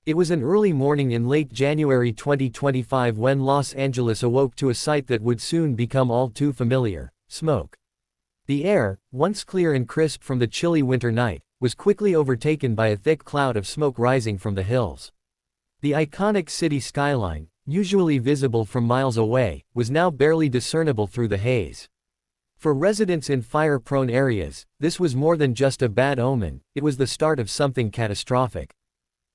It was an early morning in late January 2025 when Los Angeles awoke to a sight that would soon become all too familiar: smoke. The air, once clear and crisp from the chilly winter night, was quickly overtaken by a thick cloud of smoke rising from the hills. The iconic city skyline, usually visible from miles away, was now barely discernible through the haze. For residents in fire-prone areas, this was more than just a bad omen, it was the start of something catastrophic.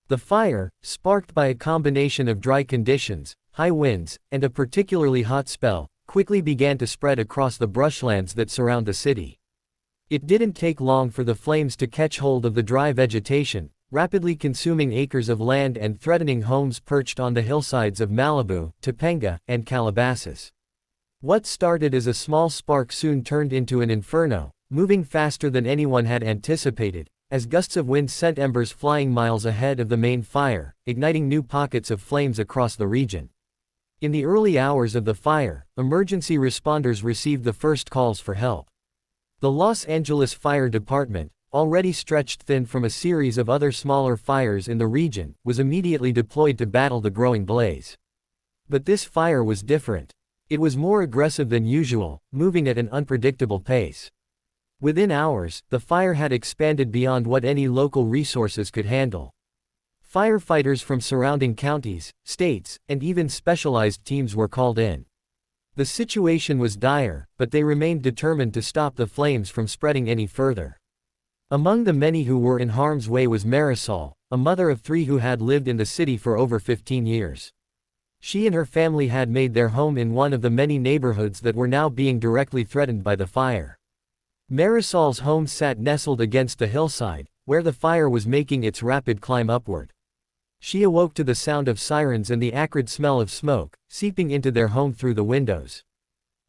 The fire, sparked by a combination of dry conditions, high winds, and a particularly hot spell, quickly began to spread across the brushlands that surround the city. It didn't take long for the flames to catch hold of the dry vegetation, rapidly consuming acres of land and threatening homes perched on the hillsides of Malibu, Topanga, and Calabasas. What started as a small spark soon turned into an inferno, moving faster than anyone had anticipated, as gusts of wind sent embers flying miles ahead of the main fire, igniting new pockets of flames across the region. In the early hours of the fire, emergency responders received the first calls for help. The Los Angeles Fire Department, already stretched thin from a series of other smaller fires in the region, was immediately deployed to battle the growing blaze. But this fire was different. It was more aggressive than usual, moving at an unpredictable pace. Within hours, the fire had expanded beyond what any local resources could handle. Firefighters from surrounding counties, states, and even specialized teams were called in. The situation was dire, but they remained determined to stop the flames from spreading any further. Among the many who were in harm's way was Marisol, a mother of 3 who had lived in the city for over 15 years. She and her family had made their home in one of the many neighborhoods that were now being directly threatened by the fire. Marisol's home sat nestled against the hillside, where the fire was making its rapid climb upward. She awoke to the sound of sirens and the acrid smell of smoke, seeping into their home through the windows.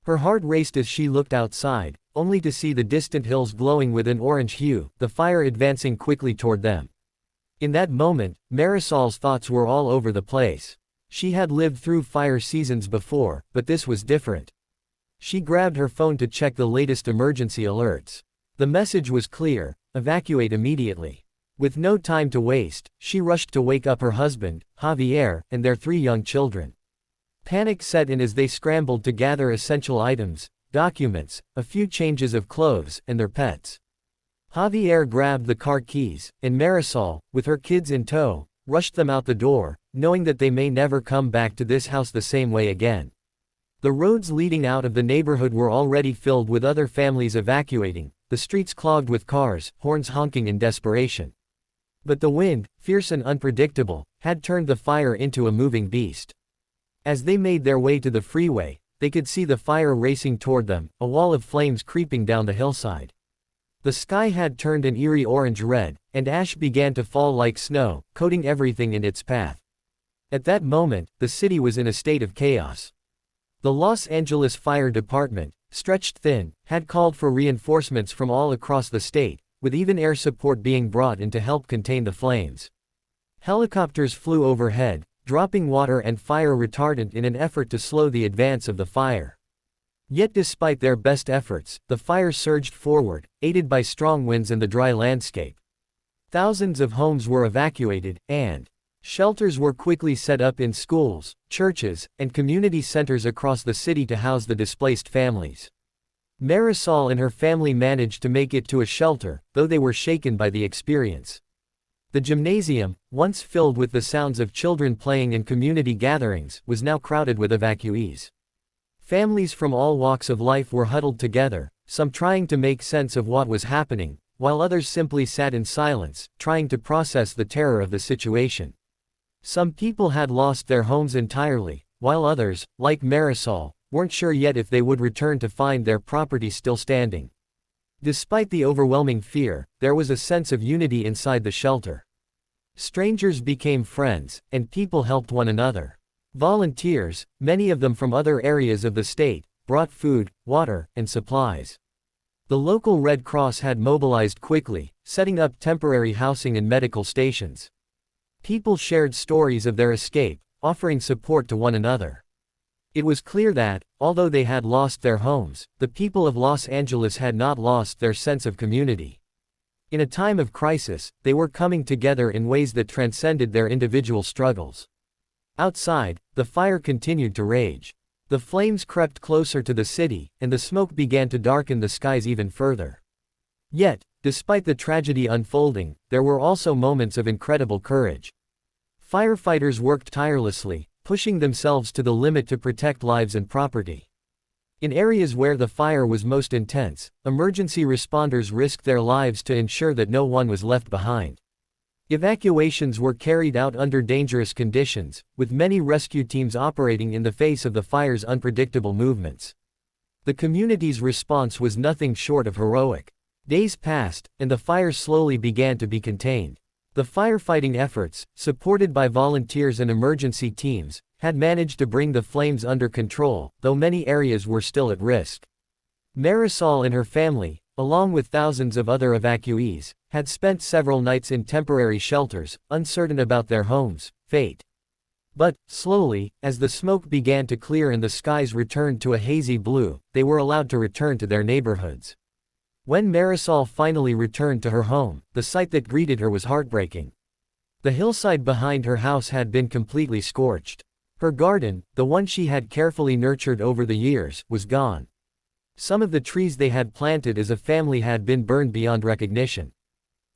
Her heart raced as she looked outside, only to see the distant hills glowing with an orange hue, the fire advancing quickly toward them. In that moment, Marisol's thoughts were all over the place. She had lived through fire seasons before, but this was different. She grabbed her phone to check the latest emergency alerts. The message was clear: evacuate immediately. With no time to waste, she rushed to wake up her husband, Javier, and their 3 young children. Panic set in as they scrambled to gather essential items, documents, a few changes of clothes, and their pets. Javier grabbed the car keys, and Marisol, with her kids in tow, rushed them out the door, knowing that they may never come back to this house the same way again. The roads leading out of the neighborhood were already filled with other families evacuating, the streets clogged with cars, horns honking in desperation. But the wind, fierce and unpredictable, had turned the fire into a moving beast. As they made their way to the freeway, they could see the fire racing toward them, a wall of flames creeping down the hillside. The sky had turned an eerie orange-red, and ash began to fall like snow, coating everything in its path. At that moment, the city was in a state of chaos. The Los Angeles Fire Department, stretched thin, had called for reinforcements from all across the state, with even air support being brought in to help contain the flames. Helicopters flew overhead, dropping water and fire retardant in an effort to slow the advance of the fire. Yet despite their best efforts, the fire surged forward, aided by strong winds and the dry landscape. Thousands of homes were evacuated, and shelters were quickly set up in schools, churches, and community centers across the city to house the displaced families. Marisol and her family managed to make it to a shelter, though they were shaken by the experience. The gymnasium, once filled with the sounds of children playing and community gatherings, was now crowded with evacuees. Families from all walks of life were huddled together, some trying to make sense of what was happening, while others simply sat in silence, trying to process the terror of the situation. Some people had lost their homes entirely, while others, like Marisol, weren't sure yet if they would return to find their property still standing. Despite the overwhelming fear, there was a sense of unity inside the shelter. Strangers became friends, and people helped one another. Volunteers, many of them from other areas of the state, brought food, water, and supplies. The local Red Cross had mobilized quickly, setting up temporary housing and medical stations. People shared stories of their escape, offering support to one another. It was clear that, although they had lost their homes, the people of Los Angeles had not lost their sense of community. In a time of crisis, they were coming together in ways that transcended their individual struggles. Outside, the fire continued to rage. The flames crept closer to the city, and the smoke began to darken the skies even further. Yet, despite the tragedy unfolding, there were also moments of incredible courage. Firefighters worked tirelessly, pushing themselves to the limit to protect lives and property. In areas where the fire was most intense, emergency responders risked their lives to ensure that no one was left behind. Evacuations were carried out under dangerous conditions, with many rescue teams operating in the face of the fire's unpredictable movements. The community's response was nothing short of heroic. Days passed, and the fire slowly began to be contained. The firefighting efforts, supported by volunteers and emergency teams, had managed to bring the flames under control, though many areas were still at risk. Marisol and her family, along with thousands of other evacuees, had spent several nights in temporary shelters, uncertain about their homes' fate. But, slowly, as the smoke began to clear and the skies returned to a hazy blue, they were allowed to return to their neighborhoods. When Marisol finally returned to her home, the sight that greeted her was heartbreaking. The hillside behind her house had been completely scorched. Her garden, the one she had carefully nurtured over the years, was gone. Some of the trees they had planted as a family had been burned beyond recognition.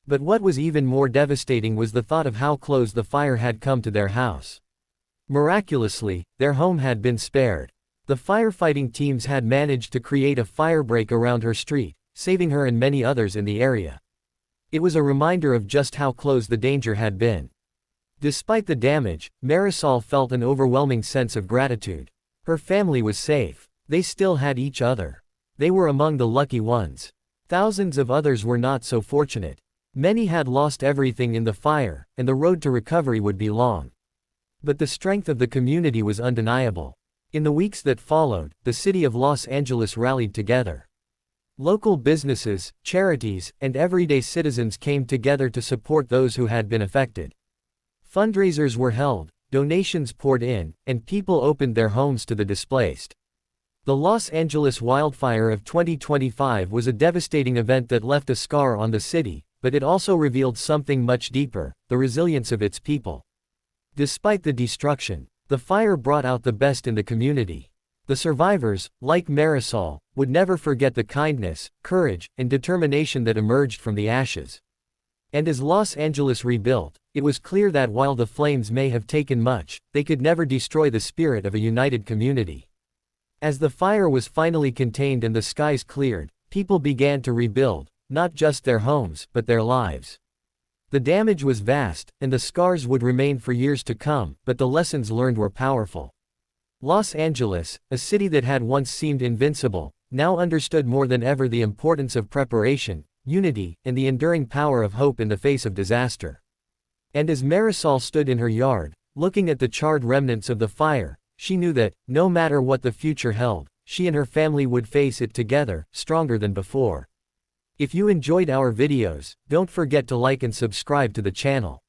But what was even more devastating was the thought of how close the fire had come to their house. Miraculously, their home had been spared. The firefighting teams had managed to create a firebreak around her street, saving her and many others in the area. It was a reminder of just how close the danger had been. Despite the damage, Marisol felt an overwhelming sense of gratitude. Her family was safe. They still had each other. They were among the lucky ones. Thousands of others were not so fortunate. Many had lost everything in the fire, and the road to recovery would be long. But the strength of the community was undeniable. In the weeks that followed, the city of Los Angeles rallied together. Local businesses, charities, and everyday citizens came together to support those who had been affected. Fundraisers were held, donations poured in, and people opened their homes to the displaced. The Los Angeles wildfire of 2025 was a devastating event that left a scar on the city, but it also revealed something much deeper: the resilience of its people. Despite the destruction, the fire brought out the best in the community. The survivors, like Marisol, would never forget the kindness, courage, and determination that emerged from the ashes. And as Los Angeles rebuilt, it was clear that while the flames may have taken much, they could never destroy the spirit of a united community. As the fire was finally contained and the skies cleared, people began to rebuild, not just their homes, but their lives. The damage was vast, and the scars would remain for years to come, but the lessons learned were powerful. Los Angeles, a city that had once seemed invincible, now understood more than ever the importance of preparation, unity, and the enduring power of hope in the face of disaster. And as Marisol stood in her yard, looking at the charred remnants of the fire, she knew that, no matter what the future held, she and her family would face it together, stronger than before. If you enjoyed our videos, don't forget to like and subscribe to the channel.